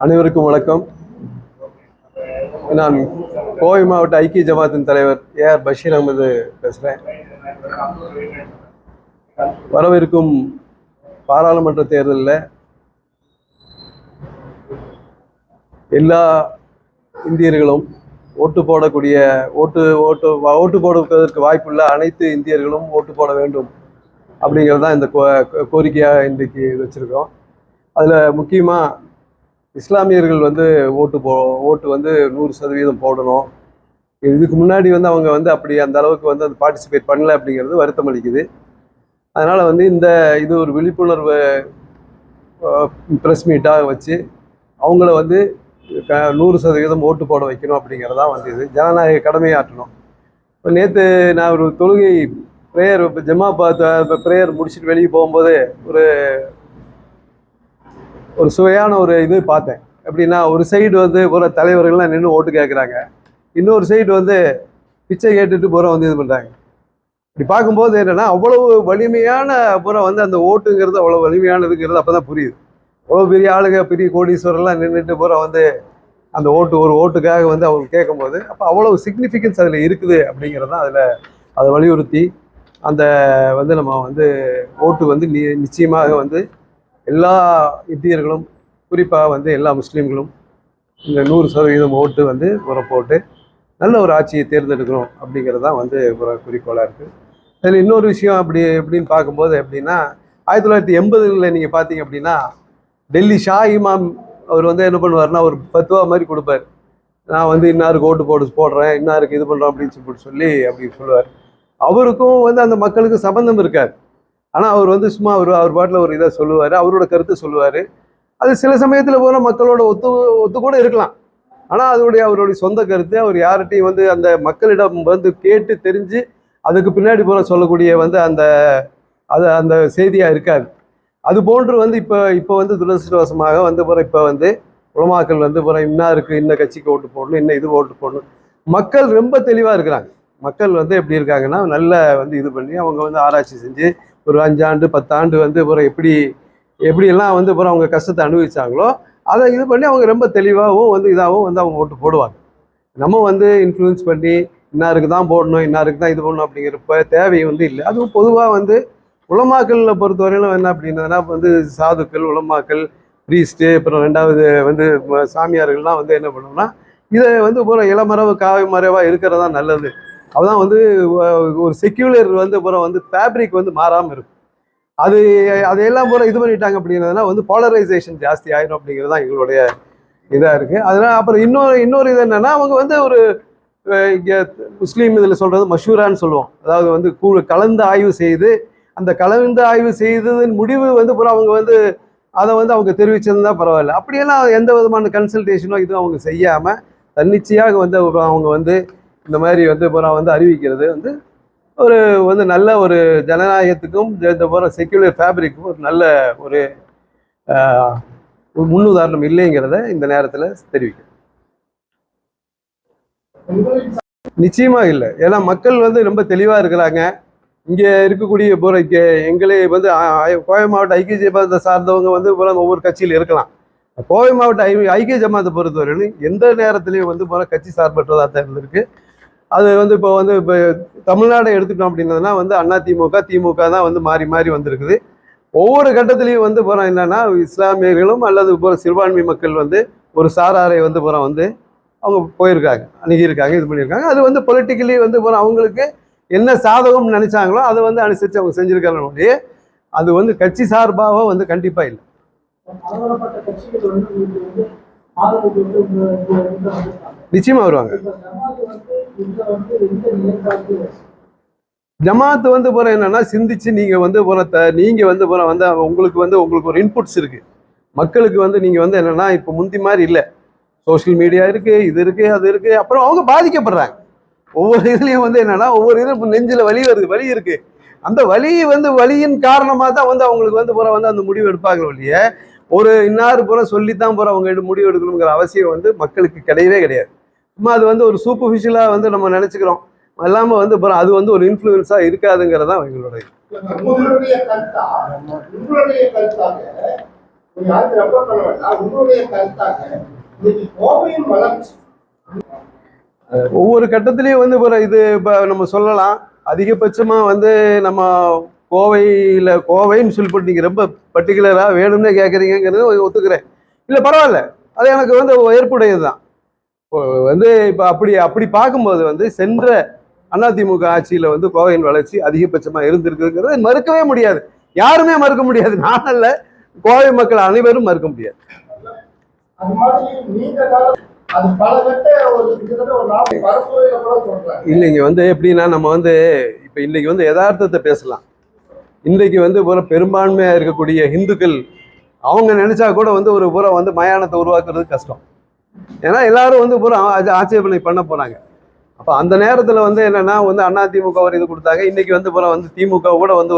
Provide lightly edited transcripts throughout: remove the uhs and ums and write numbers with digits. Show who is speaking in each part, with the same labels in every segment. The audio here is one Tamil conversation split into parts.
Speaker 1: அனைவருக்கும் வணக்கம். நான் கோவை மாவட்ட ஐக்கிய ஜமாத்தின் தலைவர் ஏஆர் பஷீர் அகமது பேசுகிறேன். வரவிருக்கும் பாராளுமன்ற தேர்தலில் எல்லா இந்தியர்களும் ஓட்டு போடுவதற்கு வாய்ப்புள்ள அனைத்து இந்தியர்களும் ஓட்டு போட வேண்டும் அப்படிங்கிறது தான் இந்த கோரிக்கையாக இன்றைக்கு வச்சுருக்கோம். அதில் முக்கியமாக இஸ்லாமியர்கள் ஓட்டு 100% போடணும். இதுக்கு முன்னாடி அவங்க அப்படி அந்த அளவுக்கு அது பார்ட்டிசிபேட் பண்ணல அப்படிங்கிறது வருத்தம் அளிக்குது. அதனால் இது ஒரு விழிப்புணர்வு ப்ரெஸ் மீட்டாக வச்சு அவங்கள 100% ஓட்டு போட வைக்கணும் அப்படிங்கிறதான் இது ஜனநாயக கடமையாற்றணும். இப்போ நேற்று நான் ஒரு தொழுகை ப்ரேயர் ப்ரேயர் முடிச்சுட்டு வெளியே போகும்போது ஒரு சுவையான இது பார்த்தேன். எப்படின்னா, ஒரு சைடு பூரா தலைவர்கள்லாம் நின்று ஓட்டு கேட்குறாங்க, இன்னொரு சைடு பிச்சை கேட்டுட்டு பூரா இது பண்ணுறாங்க. இப்படி பார்க்கும்போது என்னென்னா, அவ்வளவு வலிமையான பூரா அந்த ஓட்டுங்கிறது அவ்வளோ வலிமையானதுங்கிறது அப்போ தான் புரியுது. அவ்வளோ பெரிய ஆளுங்க, பெரிய கோடீஸ்வரெல்லாம் நின்றுட்டு பூரா அந்த ஒரு ஓட்டுக்காக அவங்க கேட்கும்போது அப்போ அவ்வளவு சிக்னிஃபிகன்ஸ் அதில் இருக்குது அப்படிங்கிறது தான் அதை வலியுறுத்தி அந்த நம்ம ஓட்டு நிச்சயமாக எல்லா இந்தியர்களும், குறிப்பாக எல்லா முஸ்லீம்களும் இந்த 100% ஓட்டு போட்டு நல்ல ஒரு ஆட்சியை தேர்ந்தெடுக்கணும் அப்படிங்கிறது தான் ஒரு குறிக்கோளாக இருக்குது. அதில் இன்னொரு விஷயம் எப்படின்னு பார்க்கும்போது எப்படின்னா, 1980 நீங்கள் பார்த்தீங்க அப்படின்னா, டெல்லி ஷா இமாம் அவர் என்ன பண்ணுவார்னா, ஒரு ஃபத்வா மாதிரி கொடுப்பார். நான் இன்னாருக்கு ஓட்டு போடுறேன், இன்னாருக்கு இது பண்ணுறோம் அப்படின்னு சொல்லி அப்படி சொல்லுவார். அவருக்கும் அந்த மக்களுக்கு சம்பந்தம் இருக்காது. ஆனால் அவர் சும்மா அவர் பாட்டில் ஒரு இதை சொல்லுவார், அவரோட கருத்து சொல்லுவார். அது சில சமயத்தில் போகிற மக்களோட ஒத்து கூட இருக்கலாம். ஆனால் அவருடைய சொந்த கருத்து அவர் யார்கிட்டையும் அந்த மக்களிடம் கேட்டு தெரிஞ்சு அதுக்கு பின்னாடி போகிற சொல்லக்கூடிய அந்த செய்தியாக இருக்காது. அது போன்று இப்போ துரதிருஷ்டவசமாக இப்போ உலமாக்கள் இன்னாருக்கு இன்ன கட்சிக்கு ஓட்டு போடணும், இன்ன இது ஓட்டு போடணும். மக்கள் ரொம்ப தெளிவாக இருக்கிறாங்க. மக்கள் எப்படி இருக்காங்கன்னா, நல்ல இது பண்ணி அவங்க ஆராய்ச்சி செஞ்சு ஒரு 5 ஆண்டு 10 ஆண்டு எப்படியெல்லாம் அவங்க கஷ்டத்தை அனுபவிச்சாங்களோ அதை இது பண்ணி அவங்க ரொம்ப தெளிவாகவும் இதாகவும் அவங்க ஓட்டு போடுவாங்க. நம்ம இன்ஃப்ளூயன்ஸ் பண்ணி இன்னாருக்கு தான் போடணும், இன்னாருக்கு தான் இது பண்ணணும் அப்படிங்கிறப்ப தேவை இல்லை. அதுவும் பொதுவாக உலமாக்களில் பொறுத்தவரையிலும் என்ன அப்படின்னா, சாதுக்கள், உலமாக்கள், ப்ரீஸ்ட்டு, அப்புறம் ரெண்டாவது சாமியார்கள்லாம் என்ன பண்ணுவோம்னா, இதை பூரா இளமரவு காவமறைவாக இருக்கிறதா நல்லது. அப்பதான் ஒரு செக்யூலர் ஃபேப்ரிக் மாறாமல் இருக்கும். அதையெல்லாம் பூரா இது பண்ணிட்டாங்க அப்படிங்கிறதுனா போலரைசேஷன் ஜாஸ்தி ஆயிடும் அப்படிங்கிறது தான் எங்களுடைய இதாக இருக்குது. அதனால் அப்புறம் இன்னொரு இது என்னென்னா, அவங்க ஒரு இங்கே முஸ்லீம் இதில் சொல்கிறது மஷூரான்னு சொல்லுவோம். அதாவது கலந்து ஆய்வு செய்து அந்த கலந்து ஆய்வு செய்ததன் முடிவு பூரா அவங்க அதை அவங்க தெரிவிச்சிருந்தா பரவாயில்ல. அப்படியெல்லாம் எந்த விதமான கன்சல்டேஷனோ இதுவும் அவங்க செய்யாமல் தன்னிச்சையாக அவங்க இந்த மாதிரி பூரா அறிவிக்கிறது ஒரு நல்ல ஒரு ஜனநாயகத்துக்கும் இந்த போகிற செக்யூலர் ஃபேப்ரிக்கும் ஒரு நல்ல ஒரு முன்னுதாரணம் இல்லைங்கிறத இந்த நேரத்தில் தெரிவிக்கிறேன். நிச்சயமாக இல்லை. ஏன்னா மக்கள் ரொம்ப தெளிவாக இருக்கிறாங்க. இங்கே இருக்கக்கூடிய பூரா எங்களே கோவை மாவட்ட ஐக்கிய ஜமாத்தை சார்ந்தவங்க ஒவ்வொரு கட்சியில் இருக்கலாம். கோவை மாவட்ட ஐக்கிய ஜமாத்தை பொறுத்தவரையிலும் எந்த நேரத்திலையும் போகிற கட்சி சார்பற்றதாக தான் இருந்திருக்கு. அது இப்போ இப்போ தமிழ்நாடை எடுத்துட்டோம் அப்படின்னதுனா அதிமுக, திமுக தான் மாறி மாறி வந்திருக்குது. ஒவ்வொரு கட்டத்திலையும் போகிறோம் என்னன்னா, இஸ்லாமியர்களும் அல்லது சிறுபான்மை மக்கள் ஒரு சாராரை போகிறோம் அவங்க போயிருக்காங்க, அணுகியிருக்காங்க, இது பண்ணியிருக்காங்க. அது பொலிட்டிக்கலி போகிறோம் அவங்களுக்கு என்ன சாதகம் நினைச்சாங்களோ அதை அனுசரித்து அவங்க செஞ்சுருக்காங்க. அது கட்சி சார்பாக கண்டிப்பாக இல்லை. நிச்சயமா வருவாங்க. ஜமாத்து போற என்னன்னா, சிந்திச்சு நீங்க போற உங்களுக்கு ஒரு இன்புட்ஸ் இருக்கு. மக்களுக்கு நீங்க என்னன்னா, இப்ப முந்தி மாதிரி இல்லை. சோசியல் மீடியா இருக்கு, இது இருக்கு, அது இருக்கு. அப்புறம் அவங்க பாதிக்கப்படுறாங்க. ஒவ்வொரு இதுலயும் என்னன்னா, ஒவ்வொரு இது நெஞ்சில வலி இருக்கு. அந்த வலியின் காரணமா தான் அவங்களுக்கு போற அந்த முடிவு எடுப்பாங்க இல்லையே. ஒரு இன்னாரு போற சொல்லித்தான் போற அவங்க முடிவு எடுக்கணுங்கிற அவசியம் மக்களுக்கு கிடையவே கிடையாது. சும்மா அது ஒரு சூப்பர்ஃபிஷியலா நம்ம நினைச்சுக்கிறோம். எல்லாம அது ஒரு இன்ஃப்ளூயன்ஸா இருக்காதுங்கிறதா எங்களுடைய ஒவ்வொரு கட்டத்திலையும் வந்து இது இப்போ நம்ம சொல்லலாம். அதிகபட்சமா வந்து நம்ம கோவைன்னு சொல்லிட்டு நீங்க ரொம்ப பர்டிகுலரா வேணும்னே கேட்குறீங்கிறது ஒத்துக்கிறேன். இல்லை பரவாயில்ல, அது எனக்கு வந்து ஏற்புடையது தான். வந்து இப்போ அப்படி பார்க்கும்போது வந்து சென்ற அதிமுக ஆட்சியில வந்து கோவையின் வளர்ச்சி அதிகபட்சமா இருந்திருக்குங்கிறது மறுக்கவே முடியாது. யாருமே மறுக்க முடியாது. நான் அல்ல, கோவை மக்கள் அனைவரும் மறுக்க முடியாது. இல்லைங்க, வந்து எப்படின்னா நம்ம வந்து இப்ப இன்னைக்கு வந்து யதார்த்தத்தை பேசலாம். இன்றைக்கு வந்து பெரும்பான்மையா இருக்கக்கூடிய இந்துக்கள் அவங்க நினைச்சா கூட வந்து ஒரு வந்து மயானத்தை உருவாக்குறது கஷ்டம். ஏன்னா எல்லாரும் வந்து ஆட்சேபனை பண்ண போறாங்க. அப்ப அந்த நேரத்துல வந்து என்னன்னா வந்து அதிமுக ஒரு இது கொடுத்தாங்க. இன்னைக்கு வந்து வந்து திமுக கூட வந்து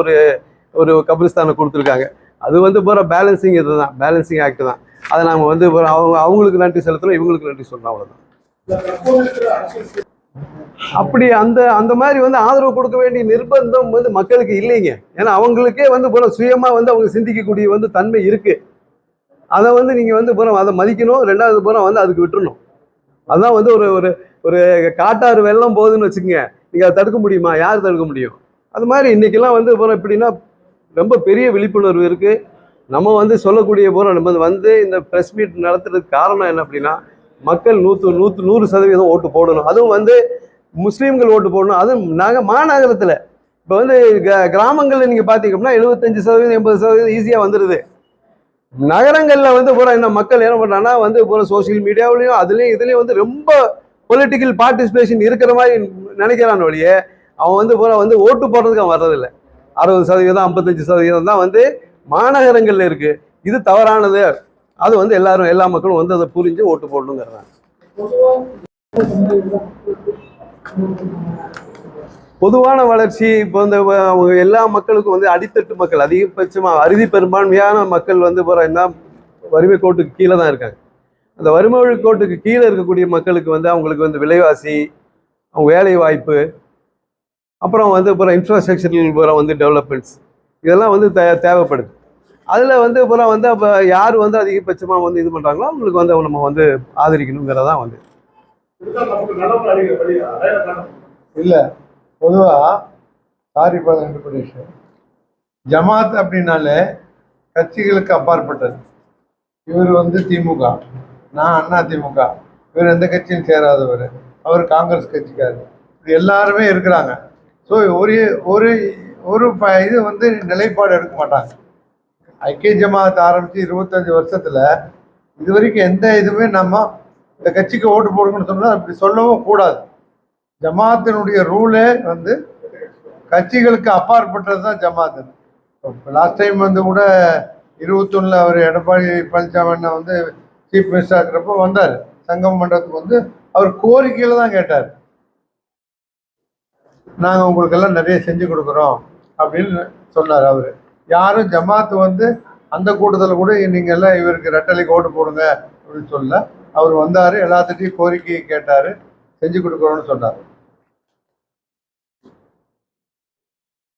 Speaker 1: ஒரு கபிரிஸ்தானை கொடுத்துருக்காங்க. அது வந்து பேலன்சிங் இதுதான், பேலன்சிங் ஆக்ட் தான். அதை நாம வந்து அவங்களுக்கு நன்றி செலுத்தணும், இவங்களுக்கு நன்றி சொல்லணும், அவ்வளவுதான். அப்படி அந்த மாதிரி வந்து ஆதரவு கொடுக்க வேண்டிய நிர்பந்தம் வந்து மக்களுக்கு இல்லைங்க. ஏன்னா அவங்களுக்கே வந்து சுயமா வந்து அவங்க சிந்திக்கக்கூடிய வந்து தன்மை இருக்கு. அதை வந்து நீங்க வந்து அதை மதிக்கணும். ரெண்டாவது வந்து அதுக்கு விட்டுறணும். அதுதான் வந்து ஒரு காட்டாறு வெள்ளம் போகுதுன்னு வச்சுக்கோங்க, நீங்க அதை தடுக்க முடியுமா? யார் தடுக்க முடியும்? அது மாதிரி இன்னைக்கெல்லாம் வந்து எப்படின்னா ரொம்ப பெரிய விழிப்புணர்வு இருக்கு. நம்ம வந்து சொல்லக்கூடிய நம்ம வந்து இந்த பிரஸ் மீட் நடத்துறதுக்கு காரணம் என்ன அப்படின்னா, மக்கள் 100% ஓட்டு போடணும். அதுவும் வந்து முஸ்லீம்கள் ஓட்டு போடணும். அதுவும் மாநகரத்துல இப்ப வந்து கிராமங்கள்ல நீங்க பாத்தீங்கன்னா 75% 80% ஈஸியா வந்துருது. நகரங்கள்ல வந்து இந்த மக்கள் என்ன பண்றாங்கன்னா வந்து சோசியல் மீடியாவிலையும் அதுலயும் இதுலயும் வந்து ரொம்ப பொலிட்டிக்கல் பார்ட்டிசிபேஷன் இருக்கிற மாதிரி நினைக்கிறான் வழியே, அவன் வந்து ஓட்டு போடுறதுக்கு அவன் வர்றதில்லை. 60% 55% தான் வந்து மாநகரங்கள்ல இருக்கு. இது தவறானது. அது வந்து எல்லா மக்களும் வந்து அதை புரிஞ்சு ஓட்டு போடணுங்கிறாங்க. பொதுவான வளர்ச்சி இப்போ இந்த எல்லா மக்களுக்கும் வந்து அடித்தட்டு மக்கள், அதிகபட்சமா அறுதி பெரும்பான்மையான மக்கள் வந்து என்ன வறுமை கோட்டுக்கு கீழே தான் இருக்காங்க. அந்த வறுமை கோட்டுக்கு கீழே இருக்கக்கூடிய மக்களுக்கு வந்து அவங்களுக்கு வந்து விலைவாசி, அவங்க வேலை வாய்ப்பு, அப்புறம் வந்து இன்ஃப்ராஸ்ட்ரக்சர் வந்து டெவலப்மெண்ட்ஸ், இதெல்லாம் வந்து தேவைப்படுது. அதுல வந்து வந்து அப்ப யார் வந்து அதிகபட்சமா வந்து இது பண்றாங்களோ அவங்களுக்கு வந்து நம்ம வந்து ஆதரிக்கணுங்கிறதான் வந்து.
Speaker 2: இல்ல பொதுவா சாரி ஃபார் இன்டர்பிரேஷன், ஜமாத் அப்படின்னாலே கட்சிகளுக்கு அப்பாற்பட்டது. இவர் வந்து திமுக, நான் அதிமுக, இவர் எந்த கட்சியும் சேராதவர், அவர் காங்கிரஸ் கட்சிக்காரர், எல்லாருமே இருக்கிறாங்க. ஸோ ஒரு இது வந்து நிலைப்பாடு எடுக்க மாட்டாங்க. ஐக்கிய ஜமாத் ஆரம்பித்து 25 வருஷத்துல இது வரைக்கும் எந்த இதுவுமே நம்ம இந்த கட்சிக்கு ஓட்டு போடுங்கன்னு சொன்னால் அப்படி சொல்லவும் கூடாது. ஜமாத்தினுடைய ரூலே வந்து கட்சிகளுக்கு அப்பாற்பட்டது தான் ஜமாத்து. லாஸ்ட் டைம் வந்து கூட 21 அவர் எடப்பாடி பழனிசாமி வந்து சீஃப் மினிஸ்டர் இருக்கிறப்போ வந்தார். சங்கம் மண்டபத்துக்கு வந்து அவர் கோரிக்கையில தான் கேட்டார், நாங்கள் உங்களுக்கெல்லாம் நிறைய செஞ்சு கொடுக்குறோம் அப்படின்னு சொன்னார். அவர் யாரும் ஜமாத்து வந்து அந்த கூட்டத்தில் கூட நீங்கள் எல்லாம் இவருக்கு ரெட்டலைக்கு ஓட்டு போடுங்க அப்படின்னு சொல்ல. அவர் வந்தார், எல்லாத்துட்டையும் கோரிக்கையை கேட்டார், செஞ்சு கொடுக்குறோன்னு சொன்னார்.